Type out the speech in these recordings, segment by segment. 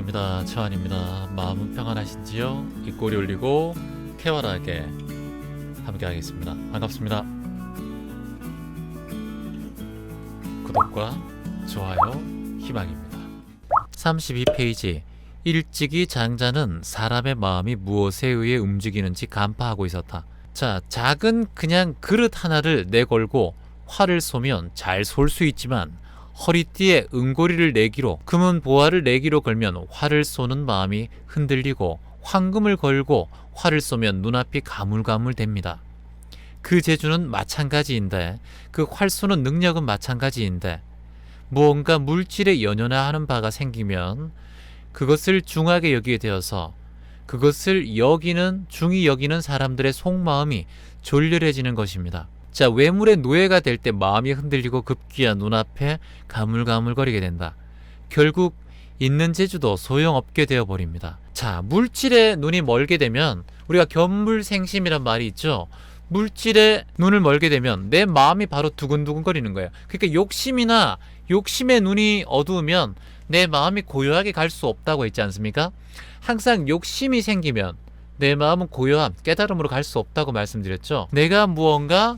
안녕하십니까, 최환입니다. 마음은 평안하신지요? 입꼬리 올리고 쾌활하게 함께 하겠습니다. 반갑습니다. 구독과 좋아요 희망입니다. 32페이지. 일찍이 장자는 사람의 마음이 무엇에 의해 움직이는지 간파하고 있었다. 자, 작은 그냥 그릇 하나를 내걸고 활을 쏘면 잘 쏠 수 있지만 허리띠에 은고리를 내기로, 금은 보화를 내기로 걸면 활을 쏘는 마음이 흔들리고, 황금을 걸고 활을 쏘면 눈앞이 가물가물됩니다. 그 재주는 마찬가지인데, 그 활 쏘는 능력은 마찬가지인데, 무언가 물질에 연연하는 바가 생기면 그것을 중하게 여기게 되어서 그것을 중히 여기는 사람들의 속마음이 졸렬해지는 것입니다. 자, 외물의 노예가 될 때 마음이 흔들리고 급기야 눈앞에 가물가물거리게 된다. 결국 있는 재주도 소용없게 되어버립니다. 자, 물질에 눈이 멀게 되면, 우리가 견물생심이란 말이 있죠. 물질에 눈을 멀게 되면 내 마음이 바로 두근두근거리는 거예요. 그러니까 욕심의 눈이 어두우면 내 마음이 고요하게 갈 수 없다고 했지 않습니까? 항상 욕심이 생기면 내 마음은 고요함, 깨달음으로 갈 수 없다고 말씀드렸죠. 내가 무언가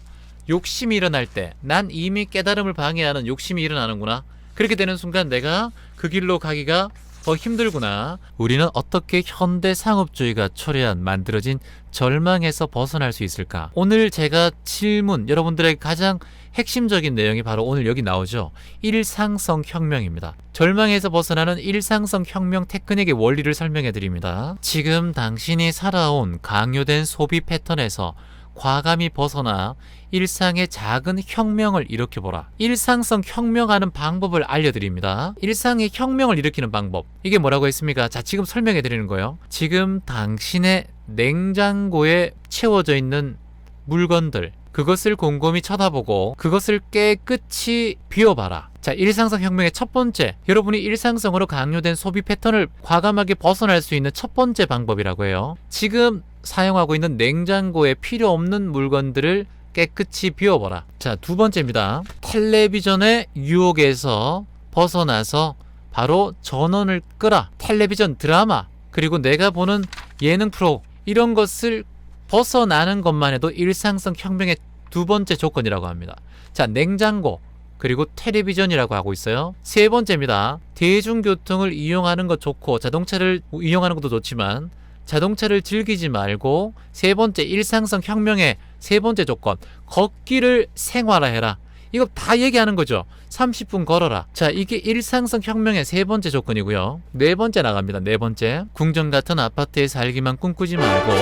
욕심이 일어날 때 난 이미 깨달음을 방해하는 욕심이 일어나는구나. 그렇게 되는 순간 내가 그 길로 가기가 더 힘들구나. 우리는 어떻게 현대 상업주의가 초래한 만들어진 절망에서 벗어날 수 있을까? 오늘 제가 질문, 여러분들에게 가장 핵심적인 내용이 바로 오늘 여기 나오죠. 일상성 혁명입니다. 절망에서 벗어나는 일상성 혁명 테크닉의 원리를 설명해 드립니다. 지금 당신이 살아온 강요된 소비 패턴에서 과감히 벗어나 일상의 작은 혁명을 일으켜보라. 일상성 혁명하는 방법을 알려드립니다. 일상의 혁명을 일으키는 방법. 이게 뭐라고 했습니까? 자, 지금 설명해 드리는 거예요. 지금 당신의 냉장고에 채워져 있는 물건들, 그것을 곰곰이 쳐다보고 그것을 깨끗이 비워봐라. 자, 일상성 혁명의 첫 번째, 여러분이 일상성으로 강요된 소비 패턴을 과감하게 벗어날 수 있는 첫 번째 방법이라고 해요. 지금 사용하고 있는 냉장고에 필요 없는 물건들을 깨끗이 비워보라. 자, 두 번째입니다. 텔레비전의 유혹에서 벗어나서 바로 전원을 끄라. 텔레비전, 드라마, 그리고 내가 보는 예능 프로, 이런 것을 벗어나는 것만 해도 일상성 혁명의 두 번째 조건이라고 합니다. 자, 냉장고, 그리고 텔레비전이라고 하고 있어요. 세 번째입니다. 대중교통을 이용하는 것 좋고 자동차를 이용하는 것도 좋지만 자동차를 즐기지 말고, 세 번째 일상성 혁명의 세 번째 조건, 걷기를 생활화해라. 이거 다 얘기하는 거죠. 30분 걸어라. 자, 이게 일상성 혁명의 세 번째 조건이고요. 네 번째 나갑니다. 네 번째, 궁전 같은 아파트에 살기만 꿈꾸지 말고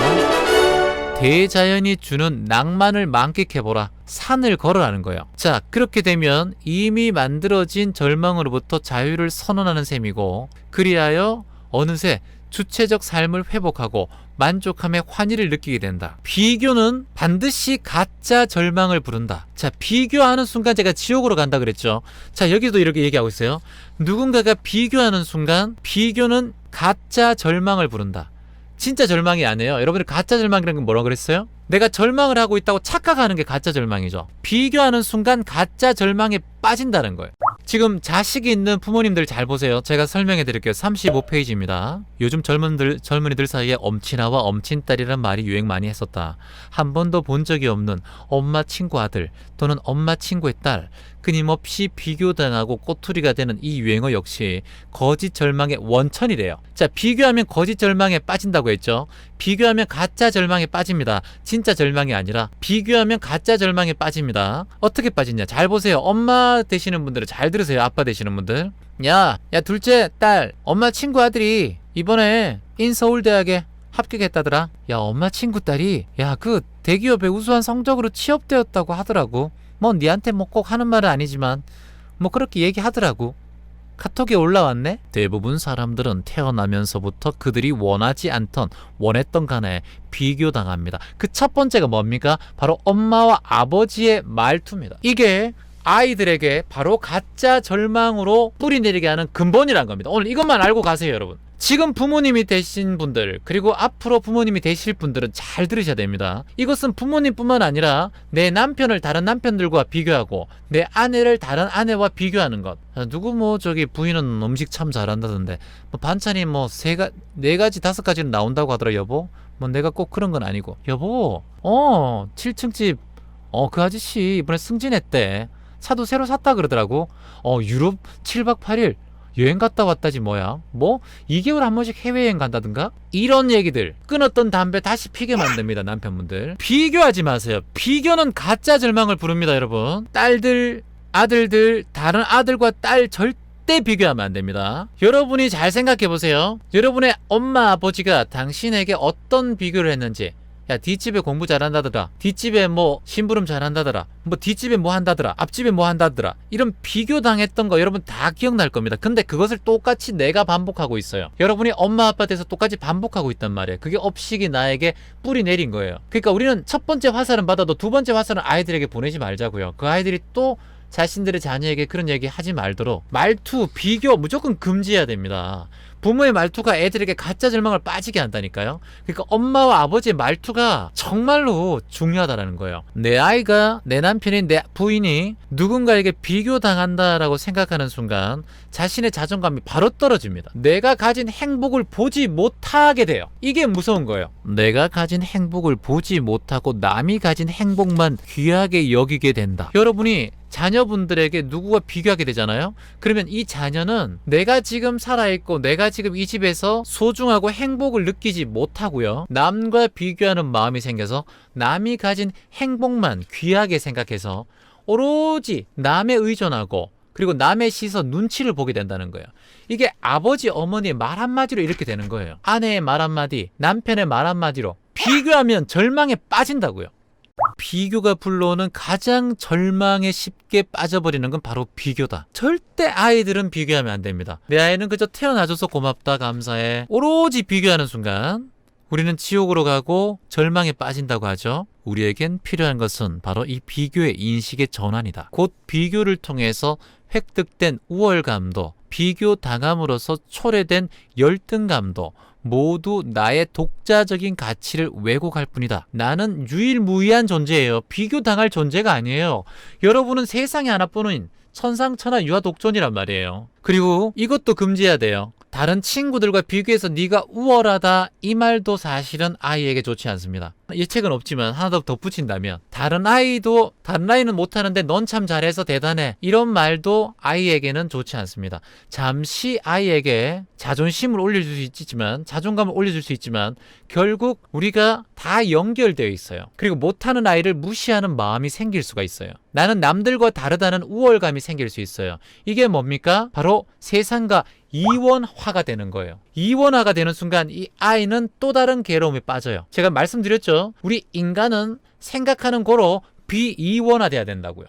대자연이 주는 낭만을 만끽해보라. 산을 걸어라는 거예요. 자, 그렇게 되면 이미 만들어진 절망으로부터 자유를 선언하는 셈이고, 그리하여 어느새 주체적 삶을 회복하고 만족함의 환희를 느끼게 된다. 비교는 반드시 가짜 절망을 부른다. 자, 비교하는 순간 제가 지옥으로 간다 그랬죠. 자, 여기도 이렇게 얘기하고 있어요. 누군가가 비교하는 순간 비교는 가짜 절망을 부른다. 진짜 절망이 아니에요. 여러분들 가짜 절망이라는 건 뭐라고 그랬어요? 내가 절망을 하고 있다고 착각하는 게 가짜 절망이죠. 비교하는 순간 가짜 절망에 빠진다는 거예요. 지금 자식이 있는 부모님들 잘 보세요. 제가 설명해 드릴게요. 35페이지입니다. 요즘 젊은이들 사이에 엄친아와 엄친딸이란 말이 유행 많이 했었다. 한 번도 본 적이 없는 엄마 친구 아들 또는 엄마 친구의 딸, 끊임없이 비교당하고 꼬투리가 되는 이 유행어 역시 거짓 절망의 원천이래요. 자, 비교하면 거짓 절망에 빠진다고 했죠. 비교하면 가짜 절망에 빠집니다. 진짜 절망이 아니라 비교하면 가짜 절망에 빠집니다. 어떻게 빠지냐? 잘 보세요. 엄마 되시는 분들은 잘 들으세요. 아빠 되시는 분들. 야 둘째 딸, 엄마 친구 아들이 이번에 인서울대학에 합격했다더라. 야, 엄마 친구 딸이 그 대기업에 우수한 성적으로 취업되었다고 하더라고. 뭐 니한테 뭐 꼭 하는 말은 아니지만 뭐 그렇게 얘기하더라고. 카톡에 올라왔네. 대부분 사람들은 태어나면서부터 그들이 원하지 않던 원했던 간에 비교당합니다. 그 첫 번째가 뭡니까? 바로 엄마와 아버지의 말투입니다. 이게 아이들에게 바로 가짜 절망으로 뿌리 내리게 하는 근본이란 겁니다. 오늘 이것만 알고 가세요, 여러분. 지금 부모님이 되신 분들 그리고 앞으로 부모님이 되실 분들은 잘 들으셔야 됩니다. 이것은 부모님뿐만 아니라 내 남편을 다른 남편들과 비교하고 내 아내를 다른 아내와 비교하는 것. 누구 뭐 저기 부인은 음식 참 잘한다던데 뭐 반찬이 뭐 네 가지 다섯 가지는 나온다고 하더라 여보. 뭐 내가 꼭 그런 건 아니고 여보 7층 집 그 아저씨 이번에 승진했대. 차도 새로 샀다 그러더라고. 유럽 7박 8일 여행 갔다 왔다지 뭐야. 뭐 2개월 한 번씩 해외여행 간다든가. 이런 얘기들 끊었던 담배 다시 피게 만듭니다. 남편분들 비교하지 마세요. 비교는 가짜 절망을 부릅니다. 여러분 딸들 아들들 다른 아들과 딸 절대 비교하면 안 됩니다. 여러분이 잘 생각해 보세요. 여러분의 엄마 아버지가 당신에게 어떤 비교를 했는지. 야 뒷집에 공부 잘한다더라, 뒷집에 뭐 심부름 잘한다더라, 뭐 뒷집에 뭐 한다더라, 앞집에 뭐 한다더라, 이런 비교당했던 거 여러분 다 기억날 겁니다. 근데 그것을 똑같이 내가 반복하고 있어요. 여러분이 엄마 아빠 돼서 똑같이 반복하고 있단 말이에요. 그게 업식이 나에게 뿌리 내린 거예요. 그러니까 우리는 첫 번째 화살은 받아도 두 번째 화살은 아이들에게 보내지 말자고요. 그 아이들이 또 자신들의 자녀에게 그런 얘기 하지 말도록 말투, 비교 무조건 금지해야 됩니다. 부모의 말투가 애들에게 가짜 절망을 빠지게 한다니까요. 그러니까 엄마와 아버지의 말투가 정말로 중요하다는 거예요. 내 아이가, 내 남편이, 내 부인이 누군가에게 비교당한다라고 생각하는 순간 자신의 자존감이 바로 떨어집니다. 내가 가진 행복을 보지 못하게 돼요. 이게 무서운 거예요. 내가 가진 행복을 보지 못하고 남이 가진 행복만 귀하게 여기게 된다. 여러분이 자녀분들에게 누구와 비교하게 되잖아요. 그러면 이 자녀는 내가 지금 살아있고 내가 지금 이 집에서 소중하고 행복을 느끼지 못하고요, 남과 비교하는 마음이 생겨서 남이 가진 행복만 귀하게 생각해서 오로지 남에 의존하고 그리고 남의 시선, 눈치를 보게 된다는 거예요. 이게 아버지, 어머니의 말 한마디로 이렇게 되는 거예요. 아내의 말 한마디, 남편의 말 한마디로 비교하면 절망에 빠진다고요. 비교가 불러오는 가장 절망에 쉽게 빠져버리는 건 바로 비교다. 절대 아이들은 비교하면 안 됩니다. 내 아이는 그저 태어나줘서 고맙다, 감사해. 오로지 비교하는 순간 우리는 지옥으로 가고 절망에 빠진다고 하죠. 우리에겐 필요한 것은 바로 이 비교의 인식의 전환이다. 곧 비교를 통해서 획득된 우월감도, 비교 당함으로써 초래된 열등감도 모두 나의 독자적인 가치를 왜곡할 뿐이다. 나는 유일무이한 존재예요. 비교당할 존재가 아니에요. 여러분은 세상에 하나뿐인 천상천하 유아독존이란 말이에요. 그리고 이것도 금지해야 돼요. 다른 친구들과 비교해서 네가 우월하다, 이 말도 사실은 아이에게 좋지 않습니다. 예측은 없지만 하나 더 덧붙인다면 다른 아이는 못하는데 넌 참 잘해서 대단해, 이런 말도 아이에게는 좋지 않습니다. 잠시 아이에게 자존심을 올려줄 수 있지만, 자존감을 올려줄 수 있지만 결국 우리가 다 연결되어 있어요. 그리고 못하는 아이를 무시하는 마음이 생길 수가 있어요. 나는 남들과 다르다는 우월감이 생길 수 있어요. 이게 뭡니까? 바로 세상과 이원화가 되는 거예요. 이원화가 되는 순간 이 아이는 또 다른 괴로움에 빠져요. 제가 말씀드렸죠. 우리 인간은 생각하는 거로 비이원화돼야 된다고요.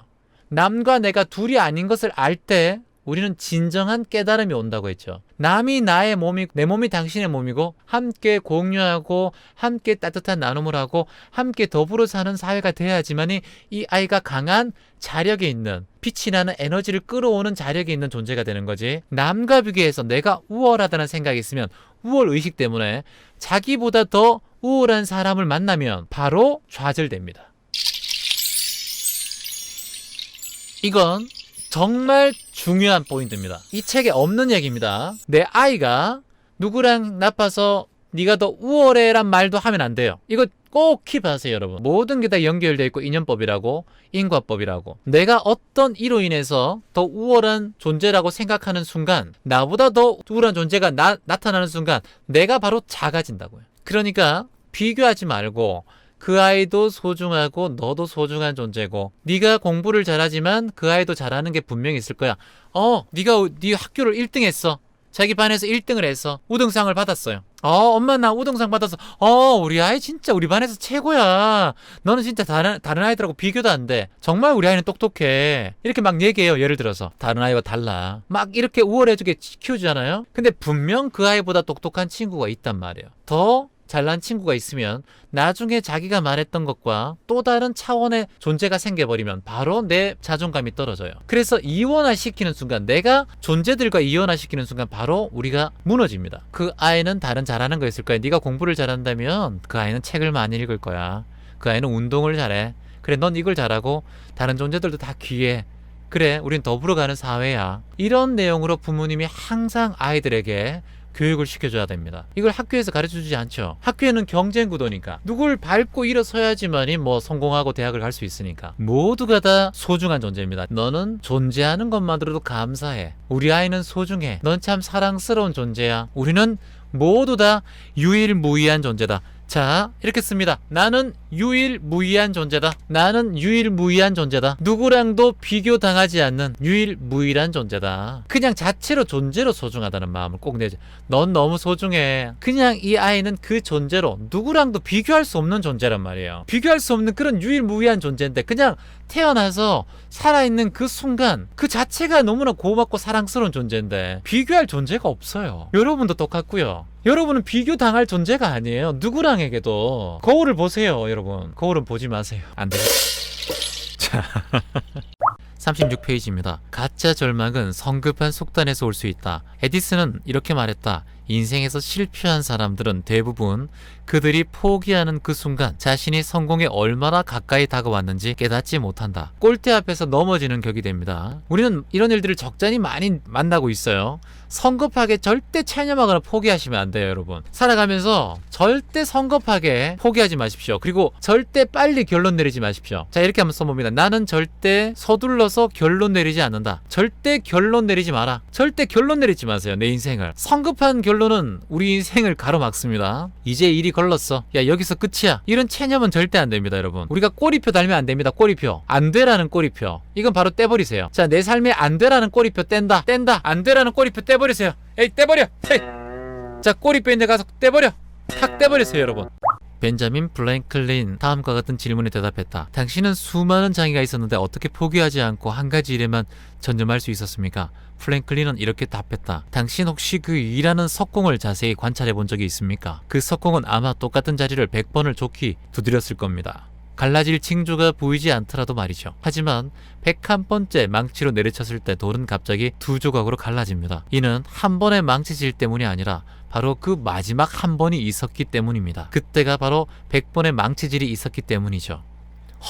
남과 내가 둘이 아닌 것을 알 때 우리는 진정한 깨달음이 온다고 했죠. 남이 나의 몸이고 내 몸이 당신의 몸이고 함께 공유하고 함께 따뜻한 나눔을 하고 함께 더불어 사는 사회가 돼야지만이 이 아이가 강한 자력이 있는, 빛이 나는 에너지를 끌어오는 자력이 있는 존재가 되는 거지. 남과 비교해서 내가 우월하다는 생각이 있으면 우월의식 때문에 자기보다 더 우월한 사람을 만나면 바로 좌절됩니다. 이건 정말 중요한 포인트입니다. 이 책에 없는 얘기입니다. 내 아이가 누구랑 나빠서 네가 더 우월해란 말도 하면 안 돼요. 이거 꼭 킵하세요, 여러분. 모든 게 다 연결되어 있고 인연법이라고, 인과법이라고. 내가 어떤 이로 인해서 더 우월한 존재라고 생각하는 순간, 나보다 더 우월한 존재가 나타나는 순간 내가 바로 작아진다고요. 그러니까 비교하지 말고 그 아이도 소중하고 너도 소중한 존재고, 네가 공부를 잘하지만 그 아이도 잘하는 게 분명히 있을 거야. 네 학교를 1등 했어. 자기 반에서 1등을 해서 우등상을 받았어요. 엄마 나 우등상 받았어. 우리 아이 진짜 우리 반에서 최고야. 너는 진짜 다른 아이들하고 비교도 안 돼. 정말 우리 아이는 똑똑해. 이렇게 막 얘기해요. 예를 들어서 다른 아이와 달라. 막 이렇게 우월해지게 키우잖아요. 근데 분명 그 아이보다 똑똑한 친구가 있단 말이에요. 더 잘난 친구가 있으면 나중에 자기가 말했던 것과 또 다른 차원의 존재가 생겨버리면 바로 내 자존감이 떨어져요. 그래서 이원화시키는 순간, 내가 존재들과 이원화시키는 순간 바로 우리가 무너집니다. 그 아이는 다른 잘하는 거 있을 거야. 네가 공부를 잘한다면 그 아이는 책을 많이 읽을 거야. 그 아이는 운동을 잘해. 그래, 넌 이걸 잘하고 다른 존재들도 다 귀해. 그래, 우린 더불어 가는 사회야. 이런 내용으로 부모님이 항상 아이들에게 교육을 시켜줘야 됩니다. 이걸 학교에서 가르쳐주지 않죠. 학교에는 경쟁 구도니까 누굴 밟고 일어서야지만이 뭐 성공하고 대학을 갈 수 있으니까. 모두가 다 소중한 존재입니다. 너는 존재하는 것만으로도 감사해. 우리 아이는 소중해. 넌 참 사랑스러운 존재야. 우리는 모두 다 유일무이한 존재다. 자, 이렇게 씁니다. 나는 유일무이한 존재다. 나는 유일무이한 존재다. 누구랑도 비교당하지 않는 유일무이한 존재다. 그냥 자체로 존재로 소중하다는 마음을 꼭 내지. 넌 너무 소중해. 그냥 이 아이는 그 존재로 누구랑도 비교할 수 없는 존재란 말이에요. 비교할 수 없는 그런 유일무이한 존재인데 그냥 태어나서 살아있는 그 순간 그 자체가 너무나 고맙고 사랑스러운 존재인데 비교할 존재가 없어요. 여러분도 똑같고요. 여러분은 비교당할 존재가 아니에요. 누구랑에게도. 거울을 보세요, 여러분. 거울은 보지 마세요. 안 돼요. 자, 36페이지입니다. 가짜 절망은 성급한 속단에서 올 수 있다. 에디슨은 이렇게 말했다. 인생에서 실패한 사람들은 대부분 그들이 포기하는 그 순간 자신이 성공에 얼마나 가까이 다가왔는지 깨닫지 못한다. 꼴대 앞에서 넘어지는 격이 됩니다. 우리는 이런 일들을 적잖이 많이 만나고 있어요. 성급하게 절대 체념하거나 포기하시면 안 돼요, 여러분. 살아가면서 절대 성급하게 포기하지 마십시오. 그리고 절대 빨리 결론 내리지 마십시오. 자, 이렇게 한번 써봅니다. 나는 절대 서둘러서 결론 내리지 않는다. 절대 결론 내리지 마라. 절대 결론 내리지 마세요, 내 인생을. 성급한 결론은 우리 인생을 가로막습니다. 이제 일이 걸렀어. 야, 여기서 끝이야. 이런 체념은 절대 안 됩니다, 여러분. 우리가 꼬리표 달면 안 됩니다. 꼬리표. 안 되라는 꼬리표. 이건 바로 떼버리세요. 자, 내 삶에 안 되라는 꼬리표 뗀다. 안 되라는 꼬리표 떼버리세요. 에이, 떼버려. 에이. 자, 꼬리표 있는 데 가서 떼버려. 탁 떼버리세요, 여러분. 벤자민 프랭클린 다음과 같은 질문에 대답했다. 당신은 수많은 장애가 있었는데 어떻게 포기하지 않고 한 가지 일에만 전념할 수 있었습니까? 프랭클린은 이렇게 답했다. 당신 혹시 그 일하는 석공을 자세히 관찰해 본 적이 있습니까? 그 석공은 아마 똑같은 자리를 100번을 좋게 두드렸을 겁니다. 갈라질 징조가 보이지 않더라도 말이죠. 하지만 101번째 망치로 내리쳤을 때 돌은 갑자기 두 조각으로 갈라집니다. 이는 한 번의 망치질 때문이 아니라 바로 그 마지막 한 번이 있었기 때문입니다. 그때가 바로 100번의 망치질이 있었기 때문이죠.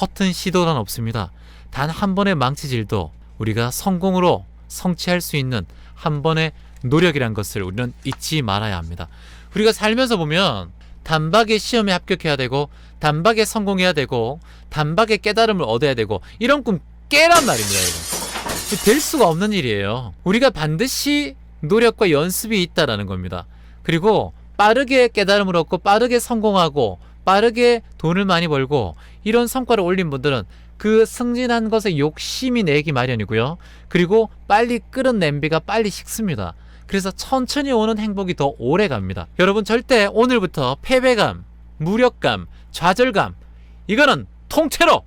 허튼 시도란 없습니다. 단 한 번의 망치질도 우리가 성공으로 성취할 수 있는 한 번의 노력이란 것을 우리는 잊지 말아야 합니다. 우리가 살면서 보면 단박에 시험에 합격해야 되고 단박에 성공해야 되고 단박에 깨달음을 얻어야 되고 이런 꿈 깨란 말입니다, 여러분. 될 수가 없는 일이에요. 우리가 반드시 노력과 연습이 있다라는 겁니다. 그리고 빠르게 깨달음을 얻고 빠르게 성공하고 빠르게 돈을 많이 벌고 이런 성과를 올린 분들은 그 승진한 것에 욕심이 내기 마련이고요. 그리고 빨리 끓은 냄비가 빨리 식습니다. 그래서 천천히 오는 행복이 더 오래 갑니다. 여러분, 절대 오늘부터 패배감, 무력감, 좌절감, 이거는 통째로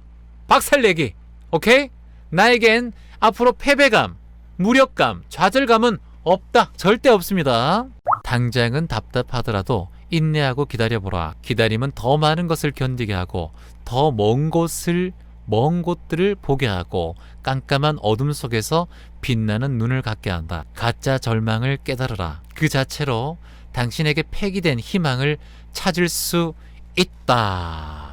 박살내기. 오케이? 나에겐 앞으로 패배감, 무력감, 좌절감은 없다. 절대 없습니다. 당장은 답답하더라도 인내하고 기다려보라. 기다림은 더 많은 것을 견디게 하고 더 먼 곳들을 보게 하고 깜깜한 어둠 속에서 빛나는 눈을 갖게 한다. 가짜 절망을 깨달으라. 그 자체로 당신에게 폐기된 희망을 찾을 수 있다.